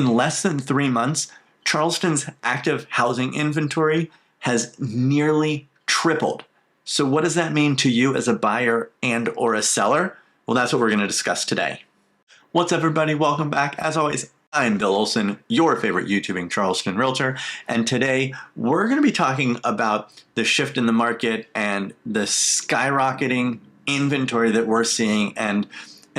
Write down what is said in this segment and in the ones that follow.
In less than 3 months, Charleston's active housing inventory has nearly tripled. So what does that mean to you as a buyer and or a seller? Well, that's what we're going to discuss today. What's up, everybody? Welcome back. As always, I'm Bill Olson, your favorite YouTubing Charleston realtor. And today we're going to be talking about the shift in the market and the skyrocketing inventory that we're seeing and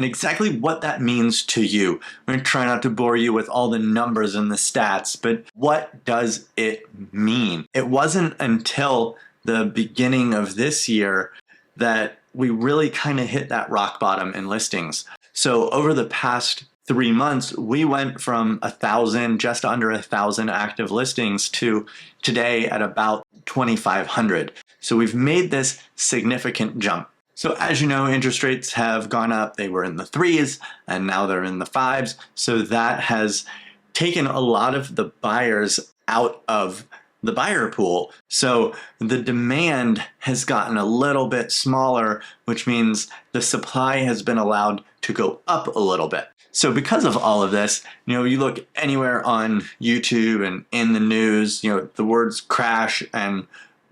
exactly what that means to you. I'm going to try not to bore you with all the numbers and the stats, but what does it mean? It wasn't until the beginning of this year that we really kind of hit that rock bottom in listings. So over the past 3 months, we went from 1,000, just under 1,000 active listings to today at about 2,500. So we've made this significant jump. So as you know, interest rates have gone up. They were in the 3s and now they're in the 5s. So that has taken a lot of the buyers out of the buyer pool. So the demand has gotten a little bit smaller, which means the supply has been allowed to go up a little bit. So because of all of this, you look anywhere on YouTube and in the news, the words crash and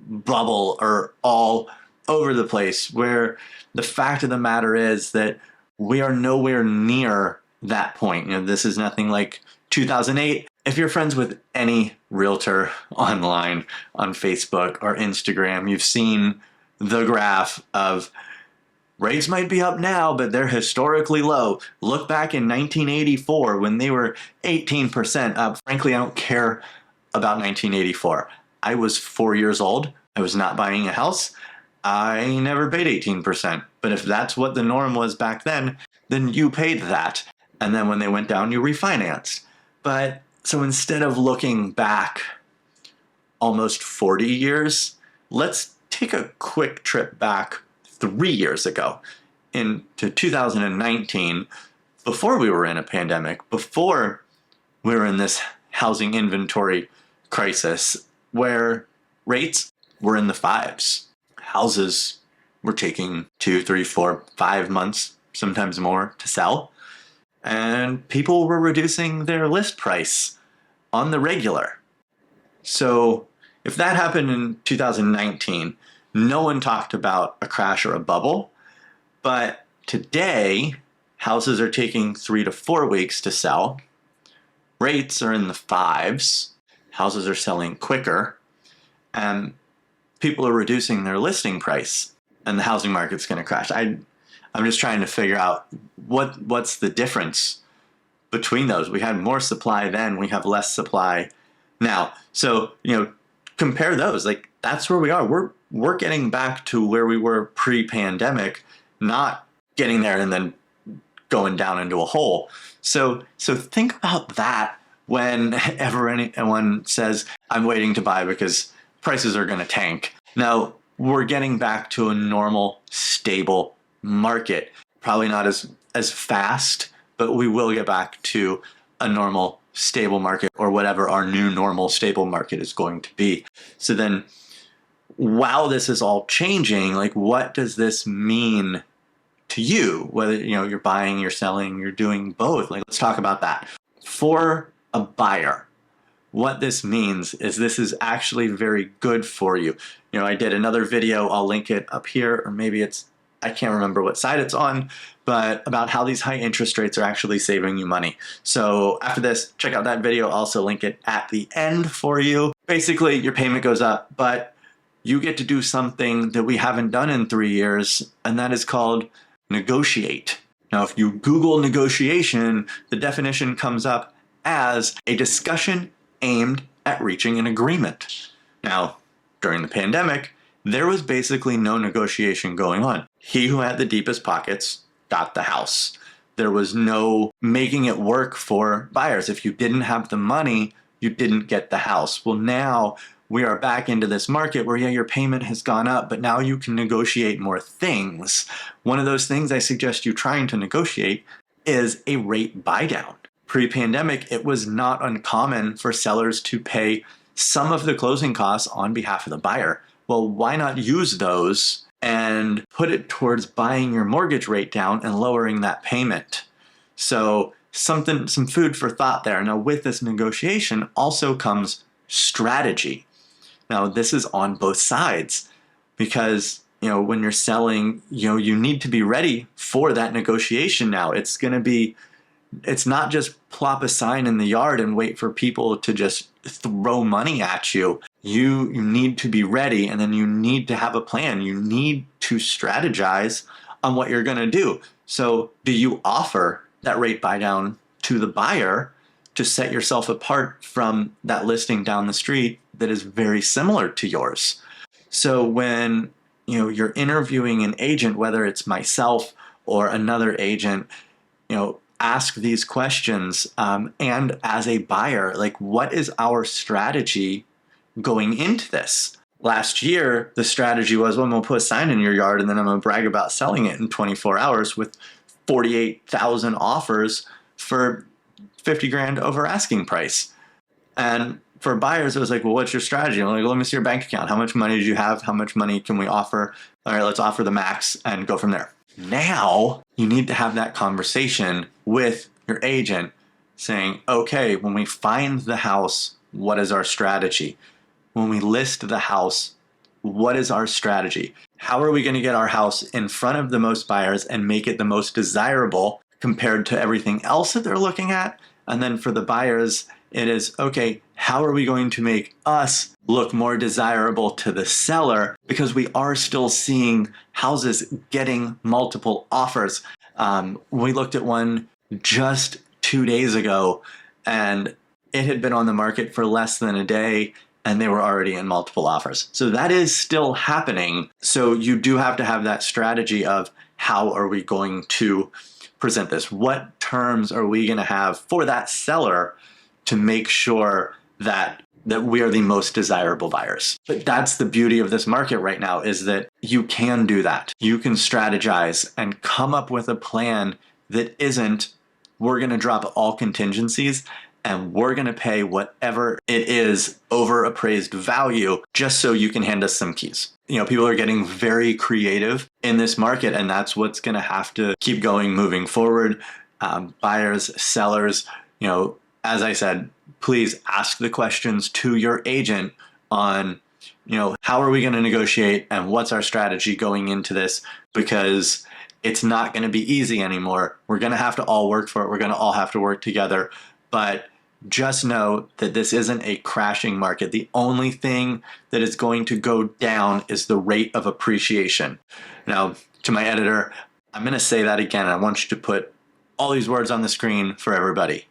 bubble are all over the place, where the fact of the matter is that we are nowhere near that point. This is nothing like 2008. If you're friends with any realtor online on Facebook or Instagram, you've seen the graph of rates might be up now, but they're historically low. Look back in 1984 when they were 18% up. Frankly, I don't care about 1984. I was 4 years old. I was not buying a house. I never paid 18%. But if that's what the norm was back then you paid that. And then when they went down, you refinanced. But so instead of looking back almost 40 years, let's take a quick trip back 3 years ago into 2019, before we were in a pandemic, before we were in this housing inventory crisis where rates were in the 5s. Houses were taking 2, 3, 4, 5 months, sometimes more, to sell. And people were reducing their list price on the regular. So if that happened in 2019, no one talked about a crash or a bubble. But today, houses are taking 3 to 4 weeks to sell. Rates are in the 5s. Houses are selling quicker. And people are reducing their listing price. And the housing market's going to crash. I'm just trying to figure out what's the difference between those. We had more supply then. We have less supply now. So, compare those. Like, that's where we are. We're getting back to where we were pre-pandemic, not getting there and then going down into a hole. So think about that whenever anyone says, I'm waiting to buy because prices are going to tank. Now, we're getting back to a normal, stable market. Probably not as fast, but we will get back to a normal, stable market, or whatever our new normal, stable market is going to be. So then, while this is all changing, like, what does this mean to you? Whether, you're buying, you're selling, you're doing both. Like, let's talk about that. For a buyer, what this means is this is actually very good for you. I did another video, I'll link it up here, or maybe I can't remember what side it's on, but about how these high interest rates are actually saving you money. So after this, check out that video. I'll also link it at the end for you. Basically, your payment goes up, but you get to do something that we haven't done in 3 years, and that is called negotiate. Now, if you Google negotiation, the definition comes up as a discussion aimed at reaching an agreement. Now, during the pandemic, there was basically no negotiation going on. He who had the deepest pockets got the house. There was no making it work for buyers. If you didn't have the money, you didn't get the house. Well, now we are back into this market where, your payment has gone up, but now you can negotiate more things. One of those things I suggest you trying to negotiate is a rate buy down. Pre-pandemic, it was not uncommon for sellers to pay some of the closing costs on behalf of the buyer. Well, why not use those and put it towards buying your mortgage rate down and lowering that payment? So some food for thought there. Now, with this negotiation also comes strategy. Now, this is on both sides because, when you're selling, you need to be ready for that negotiation. Now, it's not just plop a sign in the yard and wait for people to just throw money at you. You need to be ready, and then you need to have a plan. You need to strategize on what you're going to do. So do you offer that rate buy down to the buyer to set yourself apart from that listing down the street that is very similar to yours? So when you're interviewing an agent, whether it's myself or another agent, ask these questions. And as a buyer, what is our strategy going into this? Last year, the strategy was, well, I'm going to put a sign in your yard and then I'm going to brag about selling it in 24 hours with 48,000 offers for 50 grand over asking price. And for buyers, it was like, well, what's your strategy? I'm like, well, let me see your bank account. How much money did you have? How much money can we offer? All right, let's offer the max and go from there. Now you need to have that conversation with your agent saying, okay, when we find the house, what is our strategy? When we list the house, what is our strategy? How are we going to get our house in front of the most buyers and make it the most desirable compared to everything else that they're looking at? And then for the buyers, it is, okay, how are we going to make us look more desirable to the seller? Because we are still seeing houses getting multiple offers. We looked at one just 2 days ago, and it had been on the market for less than a day, and they were already in multiple offers. So that is still happening. So you do have to have that strategy of how are we going to present this? What terms are we going to have for that seller to make sure that we are the most desirable buyers? But that's the beauty of this market right now, is that you can do that. You can strategize and come up with a plan that isn't, we're going to drop all contingencies and we're going to pay whatever it is over appraised value just so you can hand us some keys. People are getting very creative in this market, and that's what's going to have to keep going moving forward. Buyers, sellers, as I said, please ask the questions to your agent on, how are we going to negotiate and what's our strategy going into this? Because it's not going to be easy anymore. We're going to have to all work for it. We're going to all have to work together. But just know that this isn't a crashing market. The only thing that is going to go down is the rate of appreciation. Now, to my editor, I'm going to say that again. I want you to put all these words on the screen for everybody.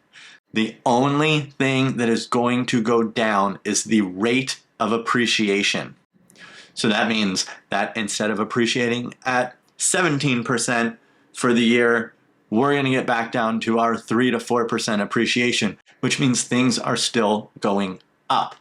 The only thing that is going to go down is the rate of appreciation. So that means that instead of appreciating at 17% for the year, we're going to get back down to our 3 to 4% appreciation, which means things are still going up.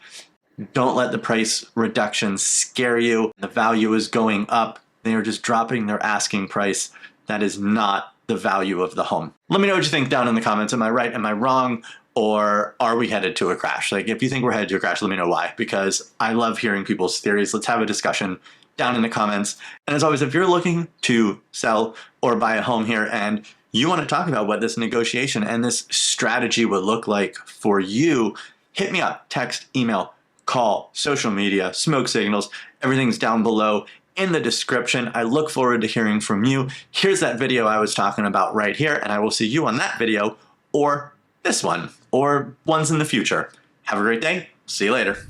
Don't let the price reductions scare you. The value is going up. They are just dropping their asking price. That is not the value of the home. Let me know what you think down in the comments. Am I right? Am I wrong? Or are we headed to a crash? If you think we're headed to a crash, let me know why, because I love hearing people's theories. Let's have a discussion down in the comments. And as always, if you're looking to sell or buy a home here and you want to talk about what this negotiation and this strategy would look like for you, hit me up, text, email, call, social media, smoke signals, everything's down below in the description. I look forward to hearing from you. Here's that video I was talking about right here, and I will see you on that video or this one or ones in the future. Have a great day. See you later.